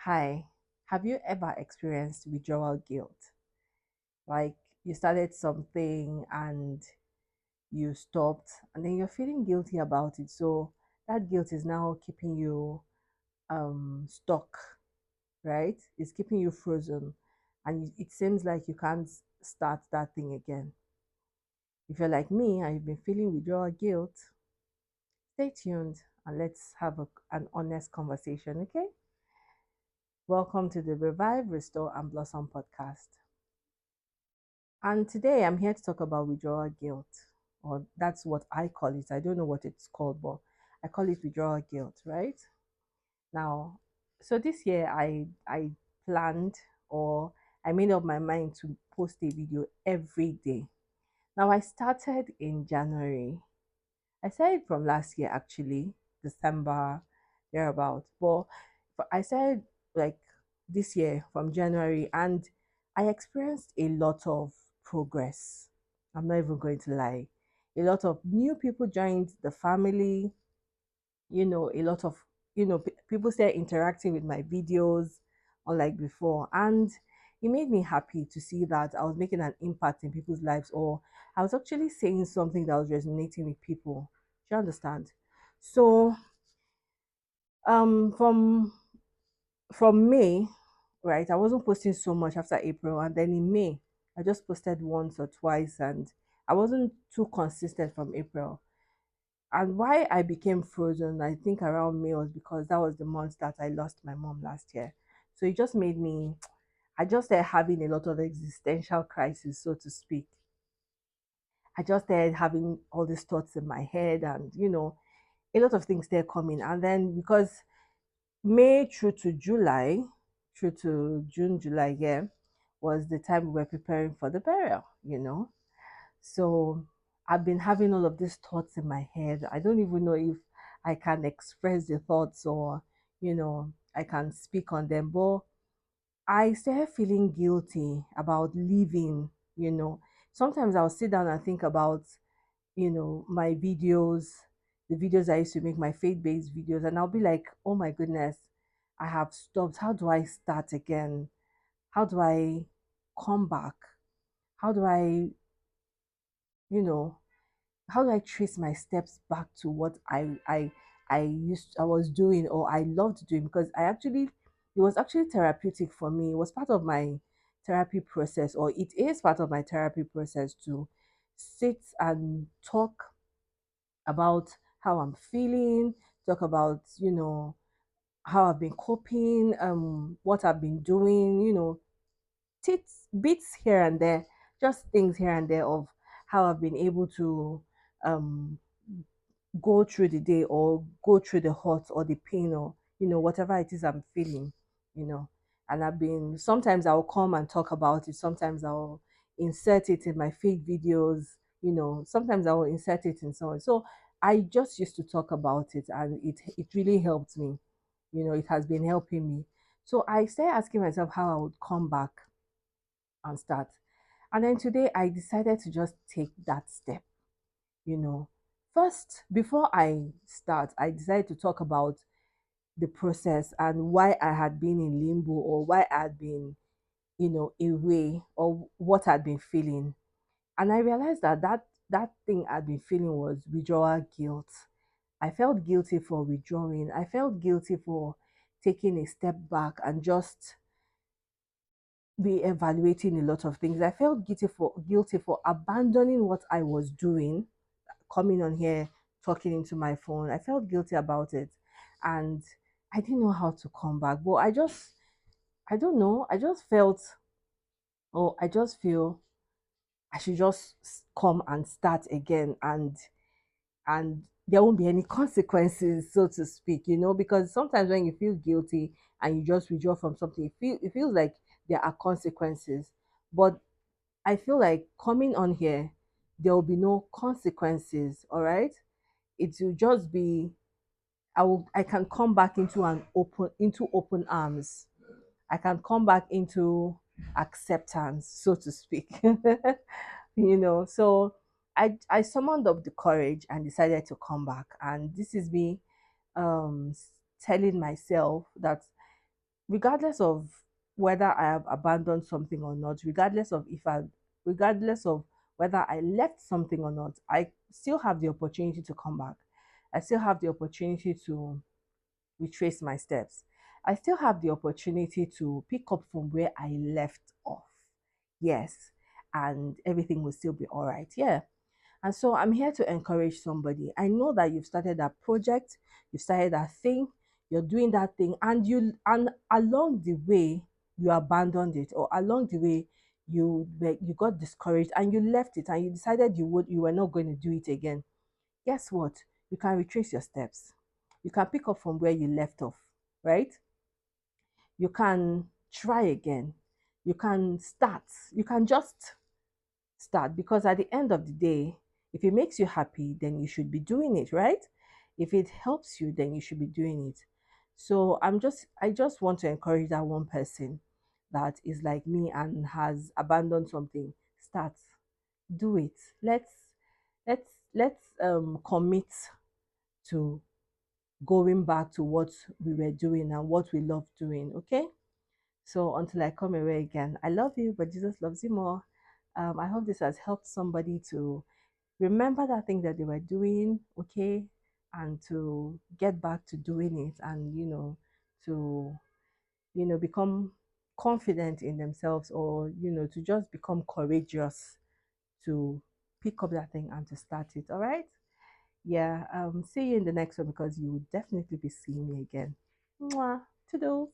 Hi, have you ever experienced withdrawal guilt? Like you started something and you stopped, and then you're feeling guilty about it. So that guilt is now keeping you stuck, right? It's keeping you frozen, and it seems like you can't start that thing again. If you're like me and you've been feeling withdrawal guilt, stay tuned and let's have an honest conversation, okay? Welcome to the Revive, Restore, and Blossom podcast. And today I'm here to talk about withdrawal guilt, or that's what I call it. I don't know what it's called, but I call it withdrawal guilt, right? Now, so this year I planned or I made up my mind to post a video every day. Now I started in January. I started from last year actually, December, thereabout. But I started like this year from January and I experienced a lot of progress. I'm not even going to lie. A lot of new people joined the family, a lot of, people started interacting with my videos unlike before. And it made me happy to see that I was making an impact in people's lives or I was actually saying something that was resonating with people. Do you understand? So from May, right, I wasn't posting so much after April, and then in May, I just posted once or twice, and I wasn't too consistent from April. And why I became frozen, I think around May was because that was the month that I lost my mom last year. So it just made me, I just started having a lot of existential crisis, so to speak. I just started having all these thoughts in my head, and a lot of things started coming. And then because May through to July, through to June, July, yeah, was the time we were preparing for the burial. So I've been having all of these thoughts in my head. I don't even know if I can express the thoughts or, I can speak on them. But I started feeling guilty about leaving. Sometimes I'll sit down and think about, my videos, the videos I used to make, my faith-based videos, and I'll be like, oh my goodness, I have stopped. How do I start again? How do I come back? How do I, you know, how do I trace my steps back to what I was doing or I loved doing? Because it was actually therapeutic for me. It was part of my therapy process, or it is part of my therapy process to sit and talk about how I'm feeling, talk about, how I've been coping, what I've been doing, tits, bits here and there, just things here and there of how I've been able to um, go through the day or go through the hurt or the pain or, whatever it is I'm feeling, you know. And sometimes I'll come and talk about it, sometimes I'll insert it in my feed videos, sometimes I will insert it in someone. So I just used to talk about it and it really helped me. It has been helping me. So I started asking myself how I would come back and start. And then today I decided to just take that step, you know. First, before I start, I decided to talk about the process and why I had been in limbo or why I had been, away or what I'd been feeling. And I realized that thing I'd been feeling was withdrawal guilt. I felt guilty for withdrawing. I felt guilty for taking a step back and just re-evaluating a lot of things. I felt guilty for abandoning what I was doing, coming on here, talking into my phone. I felt guilty about it. And I didn't know how to come back. But I don't know, I just felt, oh, I just feel I should just come and start again and there won't be any consequences, so to speak, because sometimes when you feel guilty and you just withdraw from something, it feels like there are consequences. But I feel like coming on here, there will be no consequences, all right? It will just be I can come back into open arms. I can come back into acceptance, so to speak. So I summoned up the courage and decided to come back. And this is me um telling myself that regardless of whether I have abandoned something or not, regardless of whether I left something or not, I still have the opportunity to come back. I still have the opportunity to retrace my steps. I still have the opportunity to pick up from where I left off. Yes, and everything will still be all right. Yeah. And so I'm here to encourage somebody. I know that you've started that project, you've started that thing, you're doing that thing, and along the way you abandoned it, or along the way you got discouraged and you left it and you decided you were not going to do it again. Guess what? You can retrace your steps. You can pick up from where you left off, right? You can try again. You can start. You can just start, because at the end of the day, if it makes you happy, then you should be doing it, right? If it helps you, then you should be doing it. So I just want to encourage that one person that is like me and has abandoned something. Start, do it. Let's commit to going back to what we were doing and what we love doing. Okay. So until I come away again, I love you, but Jesus loves you more. I hope this has helped somebody to remember that thing that they were doing, okay, and to get back to doing it, and to become confident in themselves, or to just become courageous to pick up that thing and to start it. All right. Yeah. See you in the next one, because you will definitely be seeing me again. Mwah. Toodles.